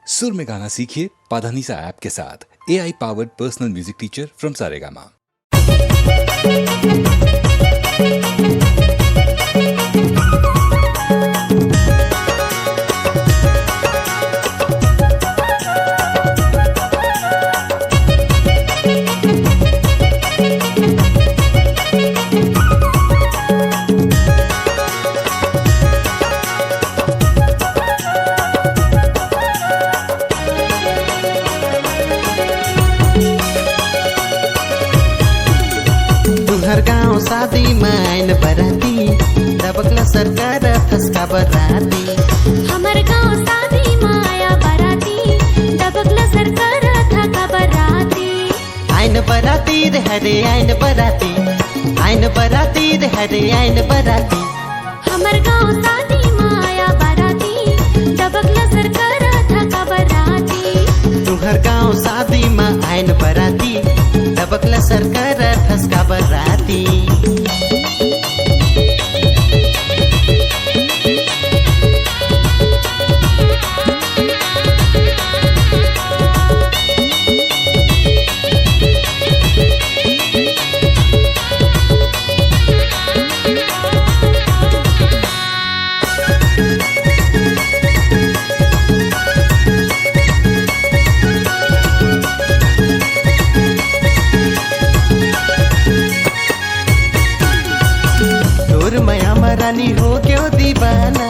सुर में गाना सीखिए पाधानीसा ऐप के साथ। AI powered personal music teacher from Saregama. हर गाँव शादी माइन बराती दबकला सरकार फसका बराती। हमर गाँव शादी माया बराती दबकला सरकार थका बराती। आइन बराती रे हरे आइन बराती, आइन बराती रे हरे आइन बराती। हमर गाँव शादी माया बराती दबकला सरकार थका बराती। तुहर गाँव शादी माँ आइन बराती दबकला सरकार फसका बराती। रानी हो क्यों दीवाना,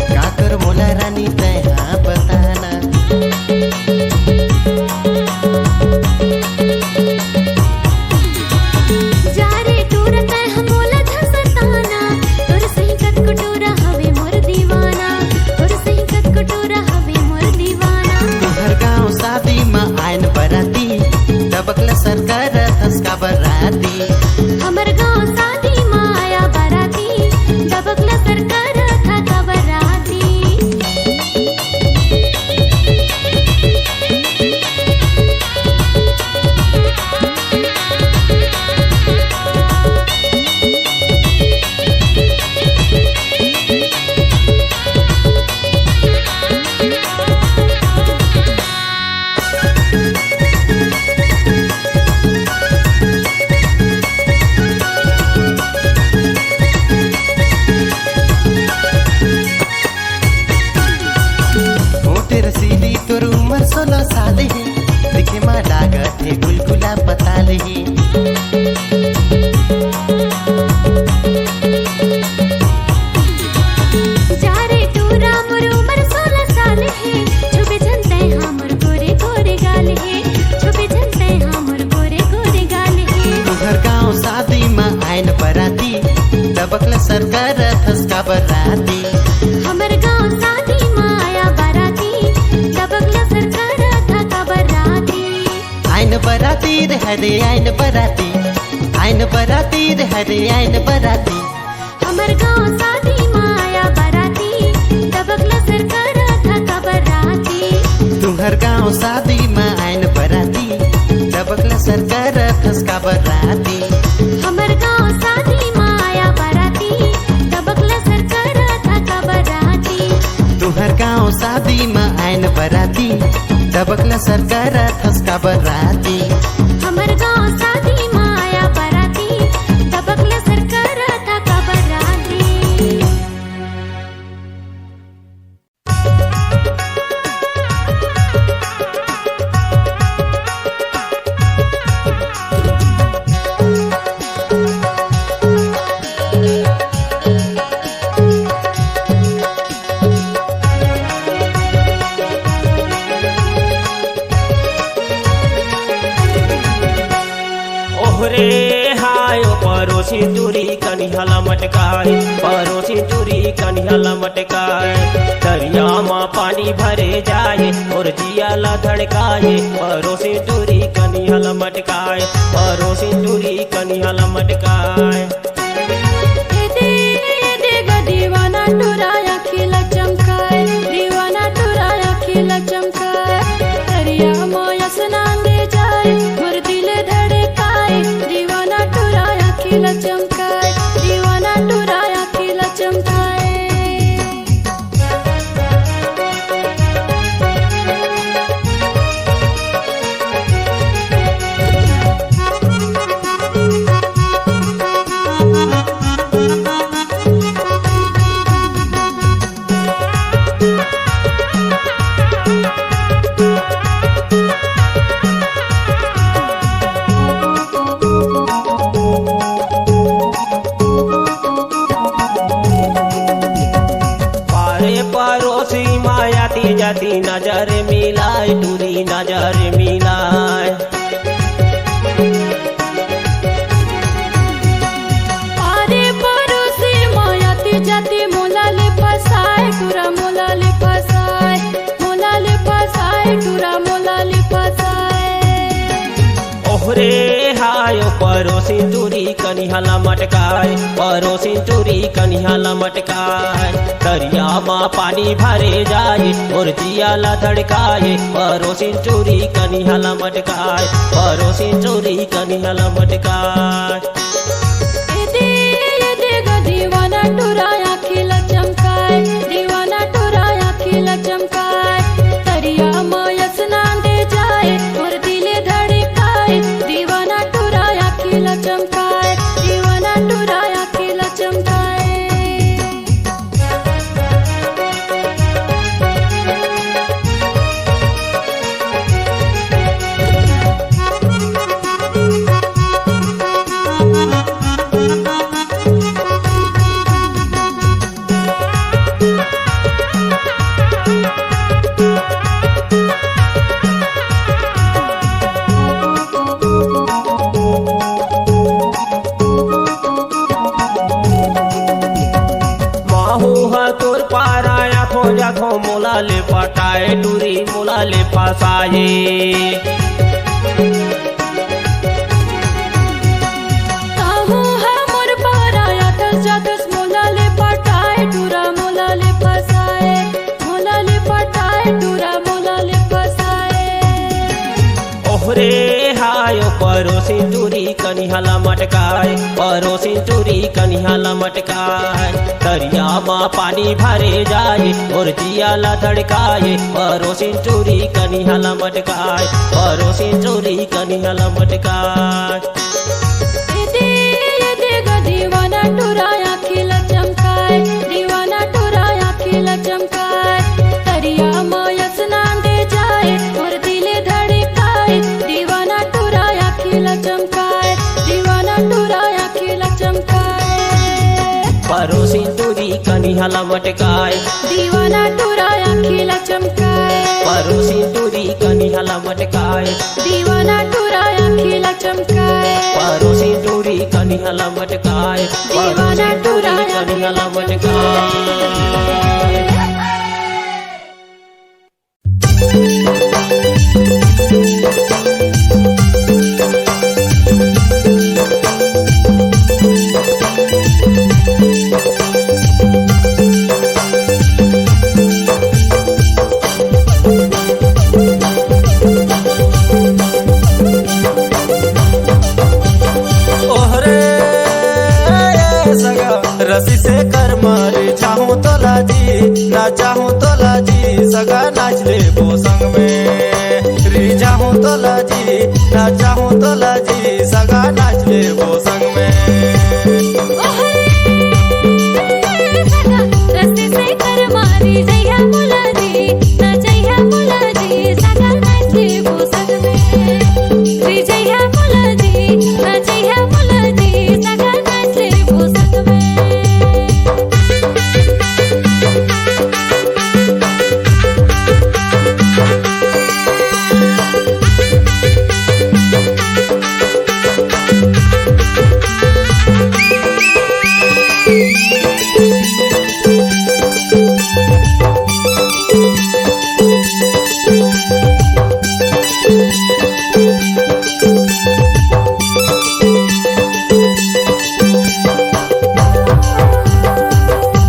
काकर मोला रानी तैहा बताना। जारे टूरा तैहा मोला धसताना, तोर सही कत कुटूरा हवे मोर दीवाना, तोर सही कत कुटूरा हवे मोर दीवाना। तुहर गाँव शादी माँ आइन बराती दबकला सरकार फसका बराती। हमर गाँव शादी माया बराती दबकला सरकार थका बराती। तोर उमर 16 साल है, दिखे माँ लागत है गुलगुला पताल है। जारे टूरा मोर उमर 16 साल है, छुपे जनते हमर गोरे गोरे गाल है, छुपे जनते हमर गोरे गोरे गाल है। तुहर गाँव शादी माँ आइन बराती दबकला सरकार फसका बराती। हमर गाँव शादी माया बराती दबकला सरकार थका बराती। आइन बराती रे हरे आइन बराती, आइन बराती रे हरे आइन बराती। हमर गाँव शादी माया बराती दबकला सरकार थका बराती। तुहर गाँव शादी माँ आइन बराती दबकला सरकार फसका बराती। हमर गाँव शादी माया बराती दबकला सरकार थका बराती। तुहर गाँव शादी माँ आइन बराती दबकला सरकार फसका बराती। हमर गाँव शादी माया बराती दबकला सरकार थका बराती। ओहरे हायो परोसी चूरी कनिहाला मटकाए, परोसी चूरी कनिहाला मटकाए। दरिया माँ पानी भरे जाए और जियाला धड़काए, परोसी चूरी कनिहाला मटकाए, परोसी चूरी कनिहाला मटकाए। दीवाना टुराया खिला चमकाए, दीवाना टुराया खिला चमकाए। दरिया माया स्नान दे जाए मोर दिल धड़काए, दीवाना टुराया खिला चमकाए, दीवाना टुराया खिला चमकाए। नजर मिलाए टूरी नजर मिलाए। अरे पड़ोसी मायाती जाती मोलाले फसाए टूरा मोलाले फसाए मोलाले फसाए टूरा मोलाले फसाए। ओहरे हायो पड़ोसी टूरी कनिहाला मटकाए पड़ोसी टूरी कनिहाला मटकाए। दरिया माँ पानी भरे जाए और जियाला धड़काए पड़ोसी टूरी कनिहाला मटकाए पड़ोसी टूरी कनिहाला मटकाए। दीवाना टुराया खिला चमकाए दीवाना टुराया खिला चमकाए। दरिया माया स्नान दे जाए और दिले धड़काए दीवाना टुराया खिला चमकाए दीवाना टुराया खिला चमकाए। तोर पाराया खोजा खो मोलाले पटाए टूरी मोलाले फसाए। काहू है मोर पाराया दस जादस मोलाले पटाए टूरा मोलाले फसाए मोलाले पटाए टूरा मोलाले फसाए। ओहरे हायो पड़ोसी टूरी कनिहाला मटकाए पड़ोसी टूरी कनिहाला मटकाए। दरिया माँ पानी भरे जाए और जियाला धड़काए पड़ोसी टूरी कनिहाला मटकाए पड़ोसी टूरी कनिहाला मटकाए। दीवाना टुराया खिला चमकाए दीवाना टुराया खिला चमकाए। दरिया माया स्नान दे जाए और दिले धड़काए दीवाना टुराया खिला चमकाए दीवाना टुराया खिला चमकाए। पड़ोसी टूरी कनिहाला मटकाए दीवाना टुराया खिला चमकाए पड़ोसी टूरी कनिहाला मटकाए दीवाना टुराया खिला चमकाए। पड़ोसी टूरी कनिहाला मटकाए पड़ोसी टूरी कनिहाला मटकाए। रस्सी से कर मारे चाहूं तो लाजी ना चाहूं तो लाजी सगा नाच ले वो संग में री चाहूं तो लाजी ना चाहूं तो लाजी सगा नाच ले वो संग में। रस्सी से कर मारी जया मुलाजी ना जया मुलाजी सगा नाच ले वो संग में री जया मुलाजी ना जया मुलाजी सगा नाच ले वो संग में।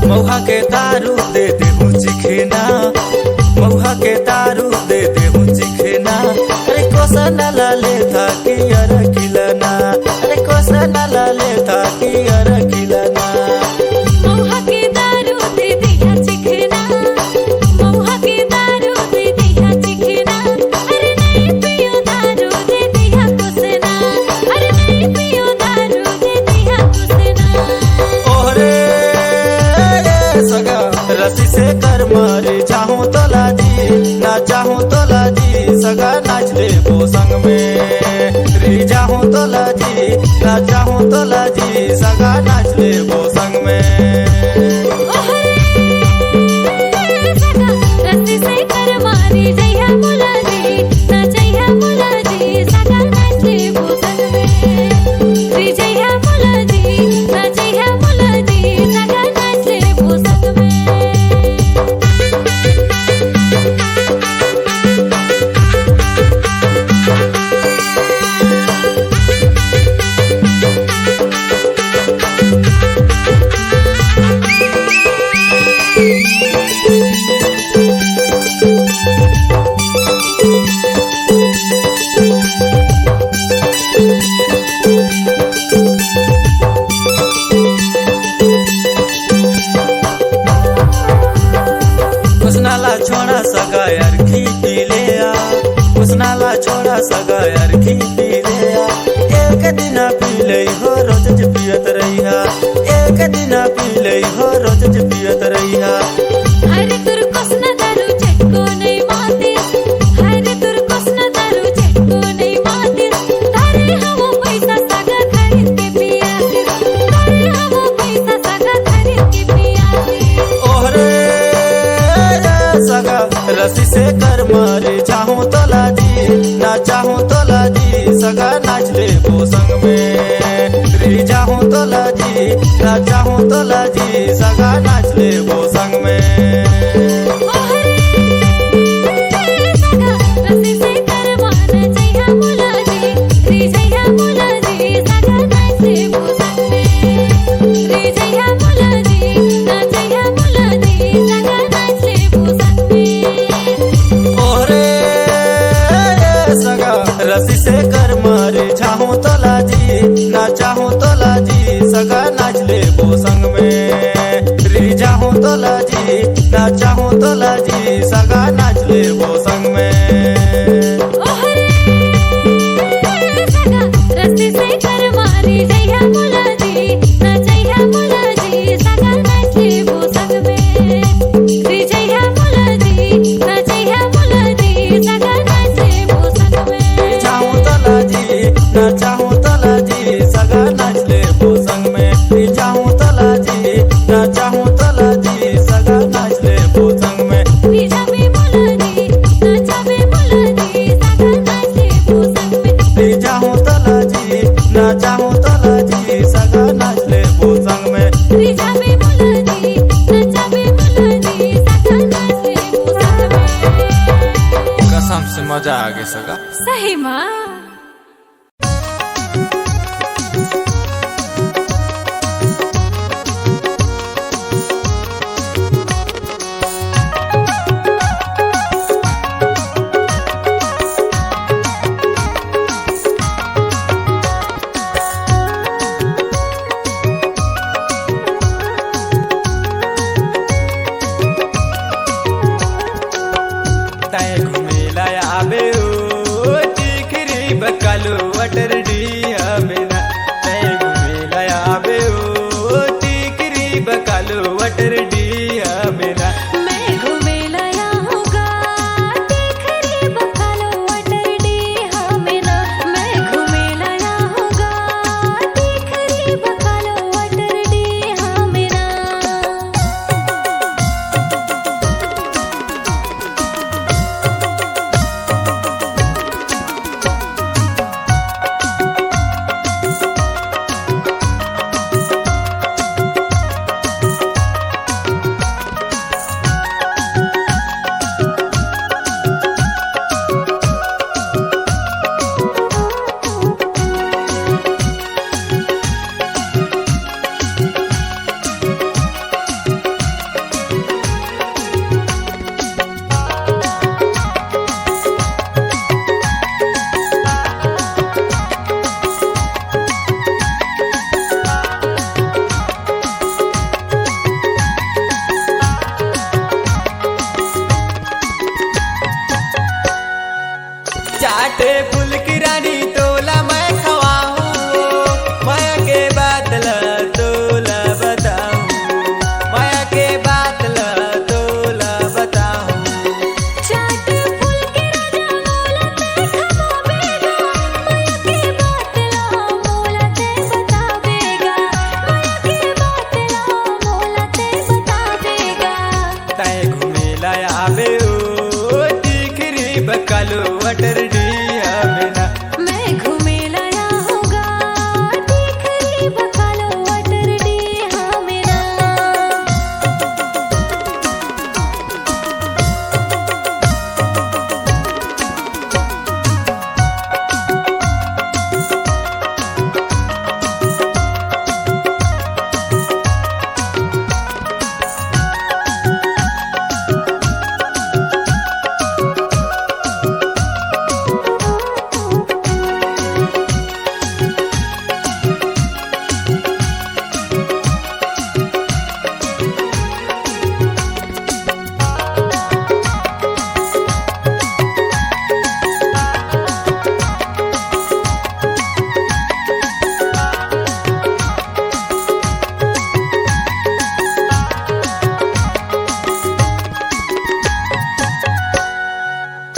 महुआ के दारू दे दे हूँ चिखेना महुआ के दारू दे दे हूँ चिखेना। अरे कोसा नला ले था कि अर खिलना अरे कोसा नला ले था कि अर खिलना। महुआ के दारू दे दिया चिखना महुआ के दारू दे दिया चिखना। अरे नहीं पियो दारू दे दिया कुसना अरे नहीं पियो दारू दे दिया कुसना। ओहरे सगा रस्सी से कर मारे चाहूं तो लाजी ना चाहूं तो लाजी सगा नाच ले वो संग में री चाहूं तो लाजी ना चाहूं तो लाजी सगा नाच ले वो संग में। सगा रस्सी से कर मारी ले हो रोज पियत रहिया, एक दिन पी ले हो रोज पियत रहिया। अरे तुर कोसना दारू चटको नहीं मातीस, अरे तुर कोसना दारू चटको नहीं मातीस, तारे हमो पैसा सगा खरीद के पियासीस, तारे हमो पैसा सगा खरीद के पियासीस। ओहरे सगा रस्सी से कर मारे, चाहूं तो लाजी ना चाहूं तो लाजी, सगा नाच ले वो संग में। री चाहूं तो लाजी ना चाहूं तो लाजी, सगा नाच ले वो संग में। सगा रस्सी से कर मान जइहा मुलाजी, री जइहा मुलाजी, सगा नाच ले वो संग में। री जइहा मुलाजी ना जइहा मुलाजी, सगा नाच ले वो संग में। ओहरे सगा रस्सी से कर मारे, चाहूं तो लाजी ना चाहूं तो लाजी, सगा नाच ले वो संग में। री चाहूं तो लाजी ना चाहूं तो लाजी, सगा नाच ले वो संग में। सगा रस्सी से कर मारी जइहा मुलाजी, ना जइहा मुलाजी, सगा नाच ले वो संग में। री जइहा मुलाजी ना जइहा मुलाजी, सगा नाच ले वो संग में। चाहूं तो लाजी ना चाहूं तो लाजी, सगा नाच ले वो संग में। री चाहूं तो लाजी ना चाहूं तो लाजी, सगा नाच ले वो संग में। री जाबे मुलाजी ना जाबे मुलाजी, सगा नाच ले वो संग में। री चाहूं तो लाजी ना चाहूं तो लाजी, सगा नाच ले वो संग में। री जाबे मुलाजी ना जाबे मुलाजी, सगा नाच ले वो संग में। कसम से मजा आ गया सगा। सही माँ। तय घुमेला आबे ओ टिकरी बकालो वटर डिया मेरा। तय घुमेला आबे ओ टिकरी बकालो वटर डिया मेरा। मैं घुमेला आऊँगा टिकरी बकालो वटर डिहा मेरा। मैं घुमेला आऊँगा टिकरी बकालो वटर डिहा मेरा। चाटे फूल की रानी तोला मैं खवाऊं, माया के बादल तोला बताऊं। माया के बादल तोला बताऊं। चाट फूल के राजा मोला ते खवावेगा, माया के बातला मोला ते बतावेगा, माया के बातला मोला ते बतावेगा। तय घुमेला आबे ओ टिकरी बकालो वटर डिया मेरा। मैं घुमेला आऊँगा टिकरी बकालो वटर डिहा मेरा।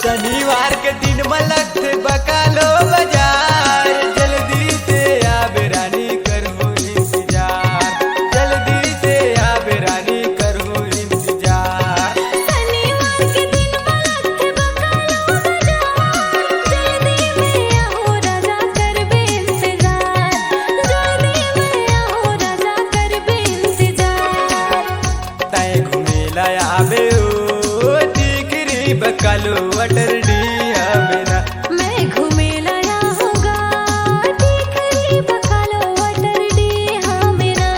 शनिवार के दिन मलक थे बकालो बाजार, जल्दी से आवे रानी करो इंतजार, जल्दी से आवे रानी करो इंतजार। शनिवार के दिन मलक थे बकालो बाजार, जल्दी में आओ राजा करबे इंतजार, जल्दी में आओ राजा करबे इंतजार। तय घूमेला आवे ओ टिकरी बकालो अटर डी आवे ना। मैं घूमेला आऊंगा टिकरी बकालो अटर डी हाँ मेरा।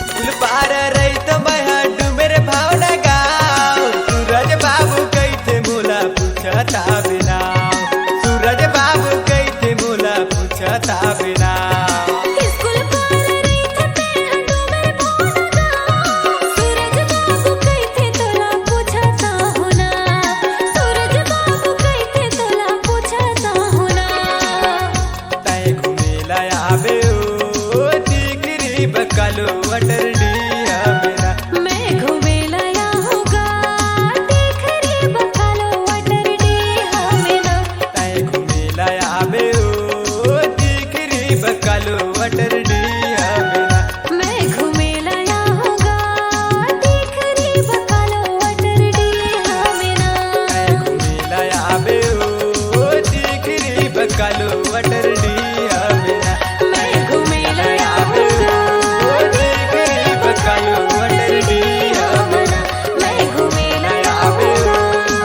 स्कूल पार रही तो मैं हड्डू मेरे भावना गाँव, सूरज बाबू कैसे मोला पूछता बिना, सूरज बाबू कैसे मोला पूछता बिना। स्कूल पार रही थे मैं हड्डू मेरे भावना गाँव, सूरज बाबू कैथे तोला पूछता होना, सूरज बाबू कैथे तोला पूछता होना। तय घूमेला आवे ओ टिकरी बकालो अटर डी आवे ना। मैं घूमेला आऊंगा टिकरी बकालो अटर डी हाँ मेरा। तय घूमेला आवे ओ टिकरी बकालो अटर डी आवे ना। मैं घूमेला आऊंगा टिकरी बकालो अटर डी हाँ मेरा। तय घूमेला आवे ओ टिकरी बकालो अटर डी आवे ना। मैं घूमेला आवे आऊंगा ओ टिकरी बकालो अटर डी आवे ना। मैं घूमेला आवे आऊंगा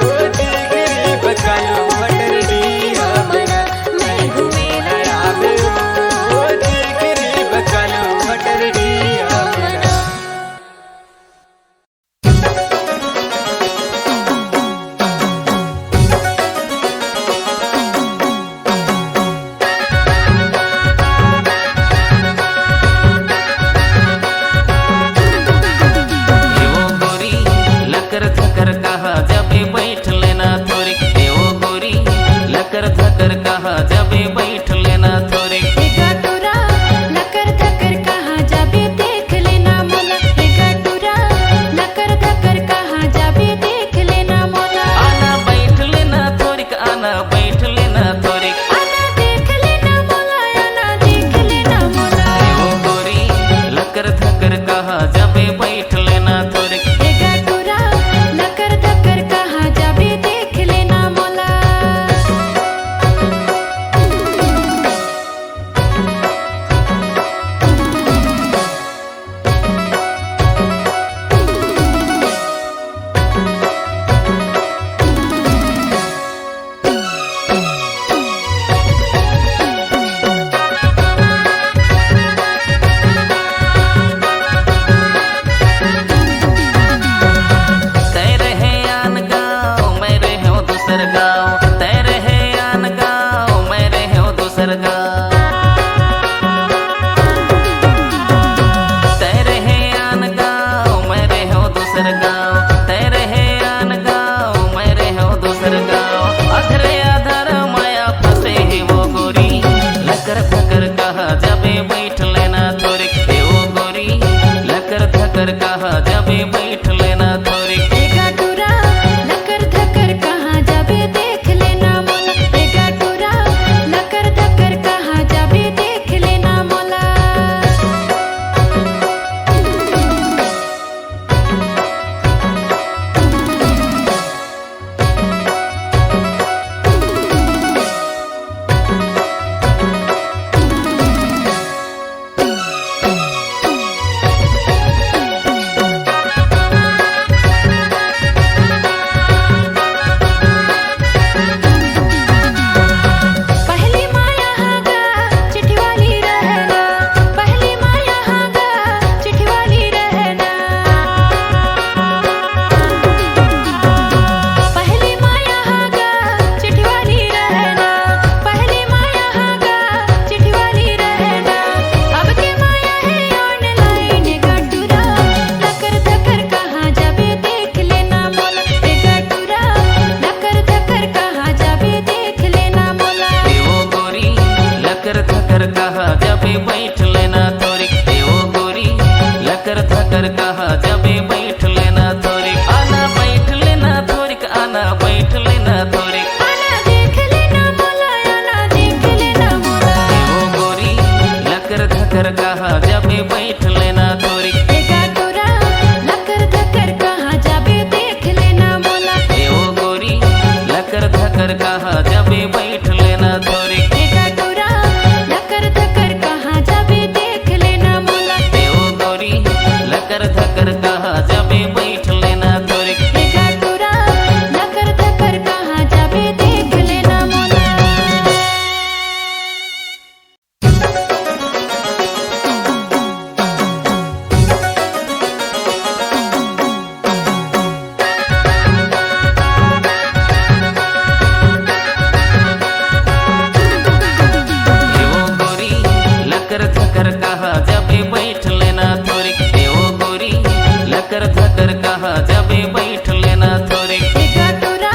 ओ टिकरी बकालो अटर डी आवे ना। मैं घूमेला आवे आऊंगा ओ टिकरी बकालो अटर डी आवे ना। एवो गोरी लकर थकर कहा जबे बैठ लेना थोड़ी, एवो गोरी लकर थकर कहा जबे बैठ लेना थोड़ी। गटुरा लकर धकर कहाँ जाबे देख लेना मोला, गटुरा लकर धकर कहाँ जाबे देख लेना मोला। आना बैठ लेना थोड़ी, आना बैठ लेना थोड़ी। आना देख लेना मोला, आना देख लेना मोला। एवो गोरी लकर थकर कहा जबे बैठ लेना थोड़ी। गटुरा लकर धकर कहाँ जाबे देख लेना मोला। तय रहे आन गाँव मैं रहे हूँ दूसर गाँव, तय रहे आन गाँव मैं रहे हूँ दूसर गाँव। तय रहे आन गाँव मैं रहे हूँ दूसर गाँव, तय रहे आन गाँव मैं रहे हूँ दूसर गाँव। अधरे अधर माया फंसे है वो गोरी, लकर थकर कहा जबे बैठ लेना थोड़ी। ए वो गोरी लकर थकर कहा जबे बैठ लेना थोड़ी। गटुरा लकर धकर कहाँ जाबे देख लेना मोला, गटुरा लकर धकर कहाँ जाबे देख लेना मोला। लकर थकर कहा जबे बैठ लेना थोड़ी आना बैठ लेना थोड़ी आना बैठ लेना थोड़ी आना देख लेना मोला आना देख लेना मोला ओ गोरी लकर थकर कहा जबे बैठ लेना थोड़ी एका टोरा लकर धकर कहाँ जाबे देख लेना मोला ओ गोरी लकर थकर कहा जबे बैठ लेना थोड़ी एका टोरा लकर धकर कहाँ जाबे देख लेना मोला ओ गोरी लकर थकर कहा जबे बैठ लेना थोड़ी एका टोरा लकर धकर कहाँ जाबे देख लेना मोला ओ गोरी लकर थकर कहा जबे बैठ लेना थोड़ी ओ गोरी लकर थकर कहा जबे बैठ लेना थोड़ी एका टोरा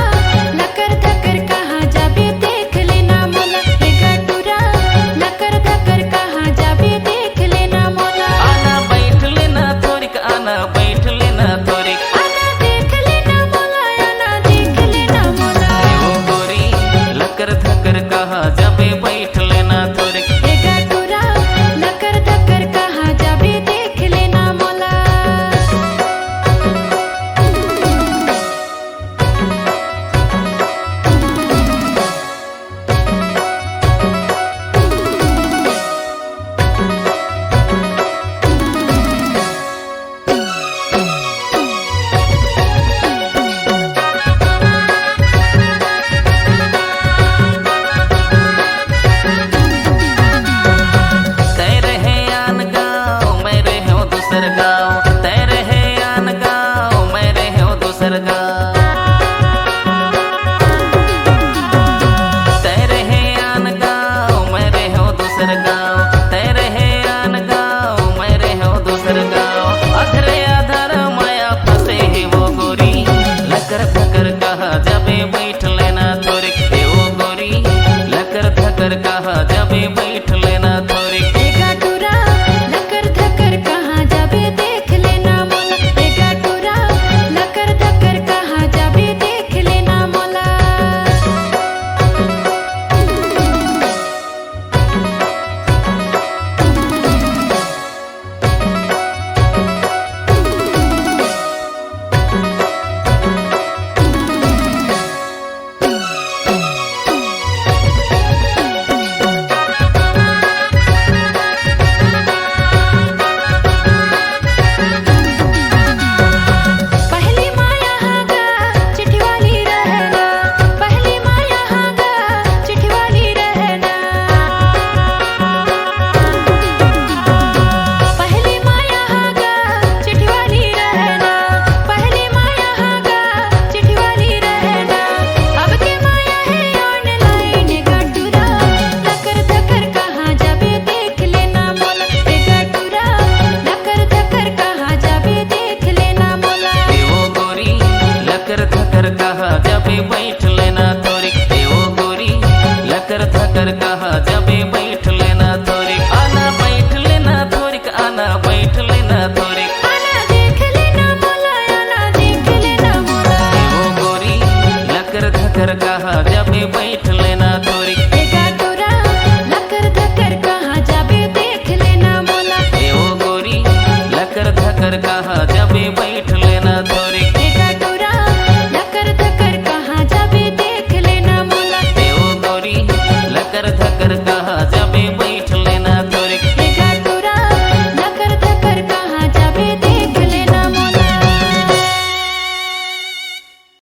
लकर धकर कहाँ जाबे देख लेना मोला एका टोरा लकर धकर कहाँ जाबे देख लेना मोला आना बैठ लेना थोड़ी आना बैठ लेना थोड़ी आना देख लेना मोला आना देख लेना मोला ओ गोरी लकर थकर कहा जबे बैठ लेना थोड़ी एका टोरा लकर धकर कहाँ जाबे देख लेना मोला तेरे है आन गाँव मेरे हो दूसर गाँव तेरे है आन गाँव मेरे हो दूसर गाँव तेरे है आन गाँव मेरे हो दूसर गाँव तेरे है आन गाँव मेरे हो दूसर गाँव अधरे अधर माया फंसे है वो गोरी लकर थकर कहा जबे बैठ लेना थोड़ी ओ गोरी लकर थकर कहा जबे बैठ लेना थोड़ी एका टोरा लकर धकर कहाँ जाबे देख लेना मोला एका टोरा लकर धकर कहाँ जाबे देख लेना मोला पहली माया हागा चिट्ठी वाली रहना पहली माया हागा चिट्ठी वाली रहना पहली माया हागा चिट्ठी वाली रहना पहली माया हागा चिट्ठी वाली रहना अब के माया है ऑनलाइन गटुरा लकर धकर कहाँ जाबे देख लेना मोला गटुरा लकर धकर कहाँ जाबे देख लेना मोला ओ गोरी लकर थकर कहा जबे बैठ